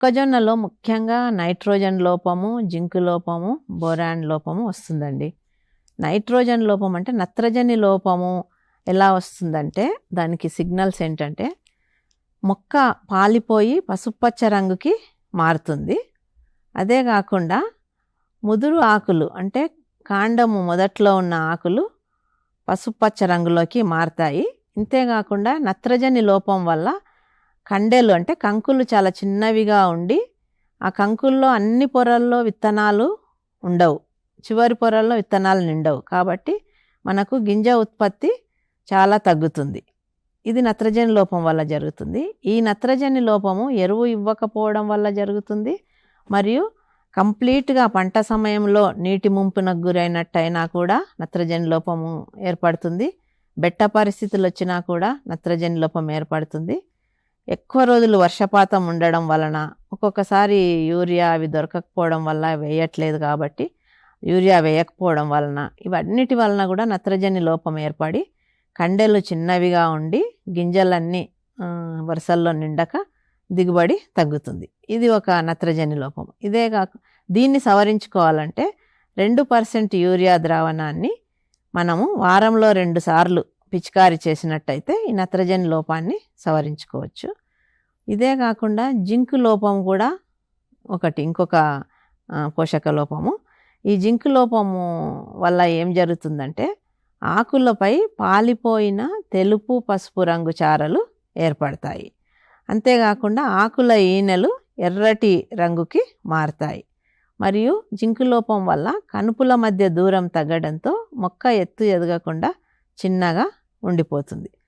మొక్కజొన్నలో ముఖ్యంగా నైట్రోజన్ లోపము, జింక్ లోపము, బోరాన్ లోపము వస్తుందండి. నైట్రోజన్ లోపం అంటే నత్రజని లోపము ఎలా వస్తుందంటే దానికి సిగ్నల్స్ ఏంటంటే మొక్క పాలిపోయి పసుపచ్చ రంగుకి మారుతుంది. అదే కాకుండా ముదురు ఆకులు అంటే కాండము మొదట్లో ఉన్న ఆకులు పసుపచ్చ రంగులోకి మారతాయి. ఇంతేకాకుండా నత్రజని లోపం వల్ల కండెలు అంటే కంకులు చాలా చిన్నవిగా ఉండి ఆ కంకుల్లో అన్ని పొరల్లో విత్తనాలు ఉండవు, చివరి పొరల్లో విత్తనాలు నిండవు. కాబట్టి మనకు గింజ ఉత్పత్తి చాలా తగ్గుతుంది. ఇది నత్రజని లోపం వల్ల జరుగుతుంది. ఈ నత్రజని లోపము ఎరువు ఇవ్వకపోవడం వల్ల జరుగుతుంది. మరియు కంప్లీట్గా పంట సమయంలో నీటి ముంపునకు గురైనట్టయినా కూడా నత్రజని లోపము ఏర్పడుతుంది. బెట్ట పరిస్థితులు వచ్చినా కూడా నత్రజని లోపం ఏర్పడుతుంది. ఎక్కువ రోజులు వర్షపాతం ఉండడం వలన, ఒక్కొక్కసారి యూరియా అవి దొరకకపోవడం వల్ల వేయట్లేదు కాబట్టి యూరియా వేయకపోవడం వలన, ఇవన్నిటి వలన కూడా నత్రజని లోపం ఏర్పడి కండెలు చిన్నవిగా ఉండి గింజలన్నీ వరుసల్లో నిండక దిగుబడి తగ్గుతుంది. ఇది ఒక నత్రజని లోపం. ఇదే కాక దీన్ని సవరించుకోవాలంటే 2% యూరియా ద్రావణాన్ని మనము వారంలో 2 సార్లు పిచికారీ చేసినట్టయితే ఈ నత్రజని లోపాన్ని సవరించుకోవచ్చు. ఇదే కాకుండా జింక్ లోపం కూడా ఇంకొక పోషక లోపము. ఈ జింక్ లోపము వల్ల ఏం జరుగుతుందంటే ఆకులపై పాలిపోయిన తెలుపు పసుపు రంగు చారలు ఏర్పడతాయి. అంతేకాకుండా ఆకుల ఈనెలు ఎర్రటి రంగుకి మారతాయి. మరియు జింక్ లోపం వల్ల కనుపుల మధ్య దూరం తగ్గడంతో మొక్క ఎత్తు ఎదగకుండా చిన్నగా ఉండిపోతుంది.